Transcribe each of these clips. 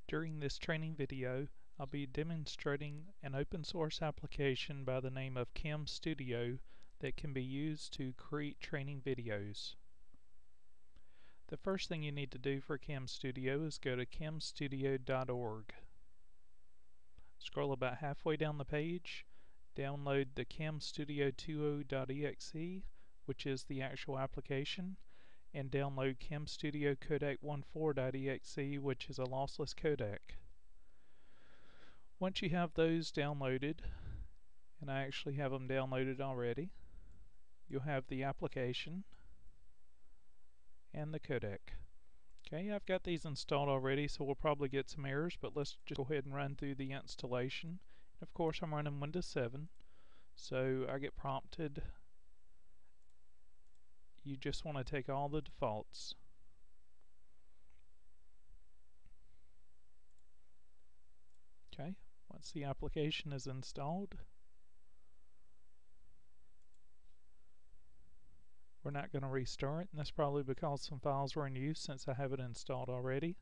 During this training video, I'll be demonstrating an open source application by the name of CamStudio that can be used to create training videos. The first thing you need to do for CamStudio is go to camstudio.org. Scroll about halfway down the page, download the CamStudio20.exe, which is the actual application, and download CamStudio codec14.exe, which is a lossless codec. Once you have those downloaded, and I actually have them downloaded already, you'll have the application and the codec. Okay, I've got these installed already, so we'll probably get some errors, but let's just go ahead and run through the installation. Of course, I'm running Windows 7, so I get prompted. You just want to take all the defaults. Okay, once the application is installed, we're not going to restart, and that's probably because some files were in use since I have it installed already.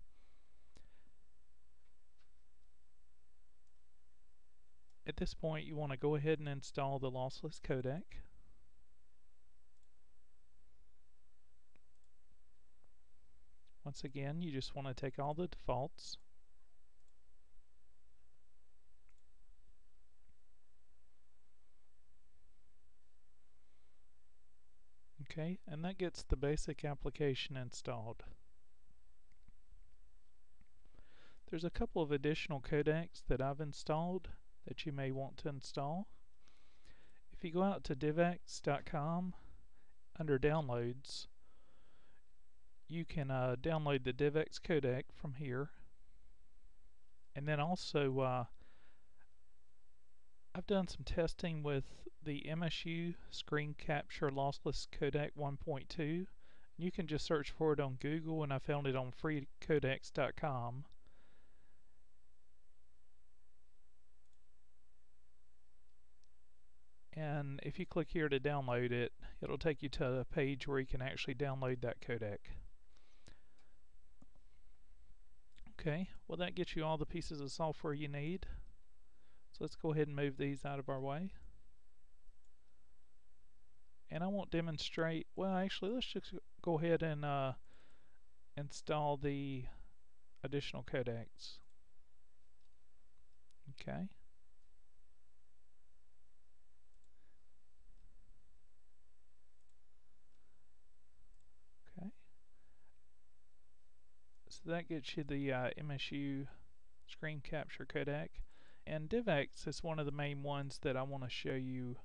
At this point, you want to go ahead and install the lossless codec. Once again, you just want to take all the defaults. Okay, and that gets the basic application installed. There's a couple of additional codecs that I've installed that you may want to install. If you go out to divx.com, under downloads, you can download the DivX codec from here. And then also I've done some testing with the MSU Screen Capture Lossless Codec 1.2. You can just search for it on Google, and I found it on freecodecs.com. And if you click here to download it, it'll take you to a page where you can actually download that codec. Okay, well, that gets you all the pieces of software you need. So let's go ahead and move these out of our way. And I won't demonstrate, well, actually, let's just go ahead and install the additional codecs. Okay. So that gets you the MSU Screen Capture codec, and DivX is one of the main ones that I want to show you.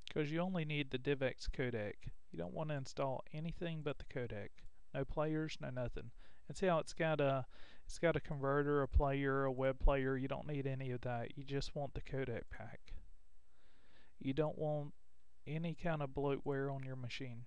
Because you only need the DivX codec. You don't want to install anything but the codec. No players, no nothing. And see how it's got a converter, a player, a web player. You don't need any of that. You just want the codec pack. You don't want any kind of bloatware on your machine.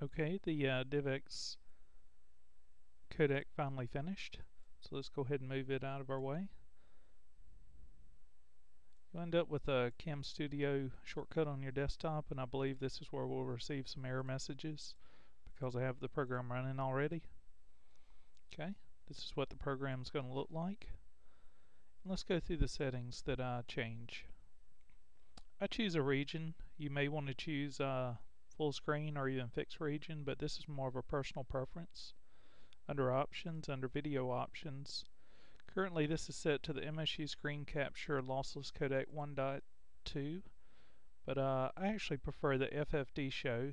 Okay, the DivX codec finally finished. So let's go ahead and move it out of our way. You end up with a CamStudio shortcut on your desktop, and I believe this is where we'll receive some error messages because I have the program running already. Okay, this is what the program is going to look like. And let's go through the settings that I change. I choose a region. You may want to choose full screen or even fixed region, but this is more of a personal preference. Under options, under video options, currently this is set to the MSU Screen Capture Lossless Codec 1.2, but I actually prefer the FFD Show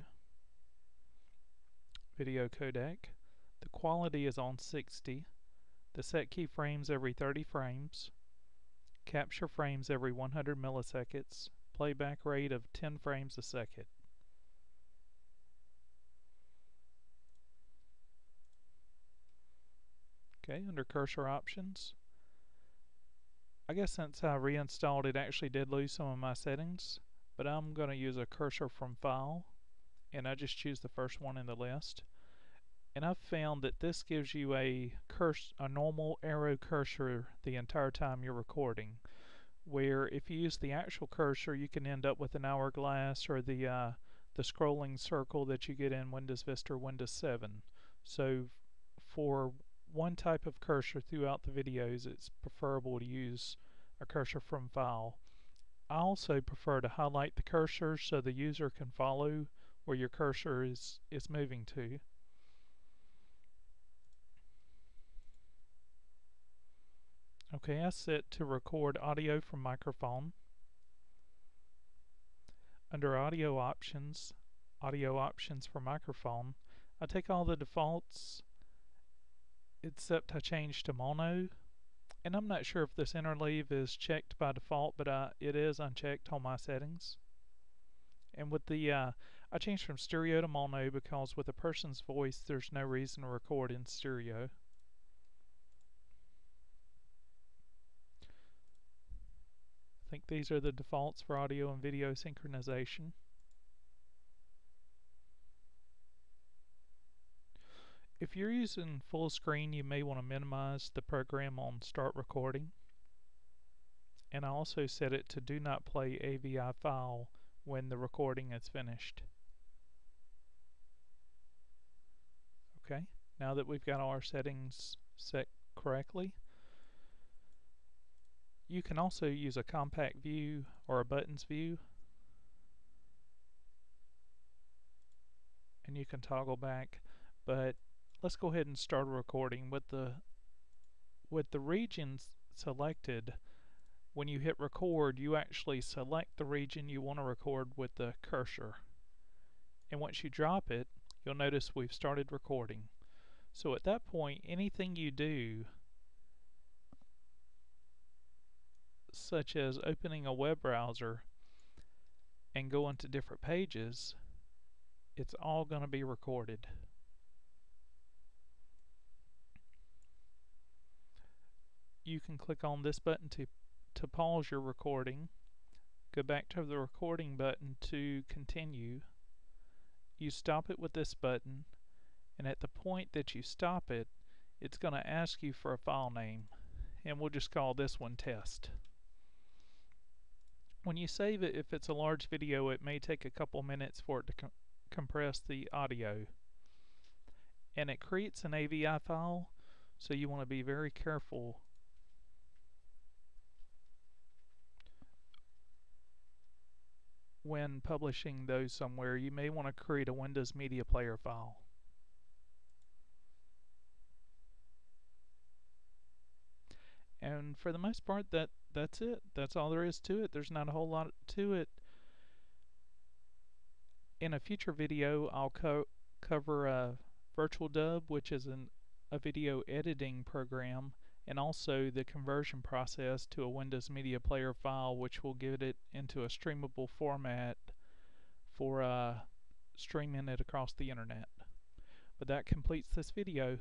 video codec. The quality is on 60. The set keyframes every 30 frames. Capture frames every 100 milliseconds. Playback rate of 10 frames a second. Okay, under cursor options, I guess since I reinstalled it actually did lose some of my settings, but I'm going to use a cursor from file, and I just choose the first one in the list. And I've found that this gives you a normal arrow cursor the entire time you're recording, where if you use the actual cursor you can end up with an hourglass or the scrolling circle that you get in Windows Vista or Windows 7. So for one type of cursor throughout the videos, it's preferable to use a cursor from File. I also prefer to highlight the cursor so the user can follow where your cursor is moving to. Okay, I set to record audio from microphone. Under audio options for microphone, I take all the defaults except I change to mono. And I'm not sure if this interleave is checked by default, but it is unchecked on my settings. And with the I changed from stereo to mono because with a person's voice there's no reason to record in stereo. I think these are the defaults for audio and video synchronization. If you're using full screen, you may want to minimize the program on start recording. And I also set it to do not play AVI file when the recording is finished. Okay, now that we've got all our settings set correctly, you can also use a compact view or a buttons view, and you can toggle back. But let's go ahead and start a recording with the regions selected. When you hit record, you actually select the region you want to record with the cursor. And once you drop it, you'll notice we've started recording. So at that point, anything you do, such as opening a web browser and going to different pages, it's all going to be recorded. You can click on this button to pause your recording, go back to the recording button to continue. You stop it with this button, and at the point that you stop it, it's going to ask you for a file name, and we'll just call this one test. When you save it, if it's a large video, it may take a couple minutes for it to compress the audio. And it creates an AVI file, so you want to be very careful when publishing those somewhere. You may want to create a Windows Media Player file. And for the most part, that's it. That's all there is to it. There's not a whole lot to it. In a future video, I'll cover Virtual Dub, which is a video editing program, and also the conversion process to a Windows Media Player file, which will get it into a streamable format for streaming it across the internet. But that completes this video.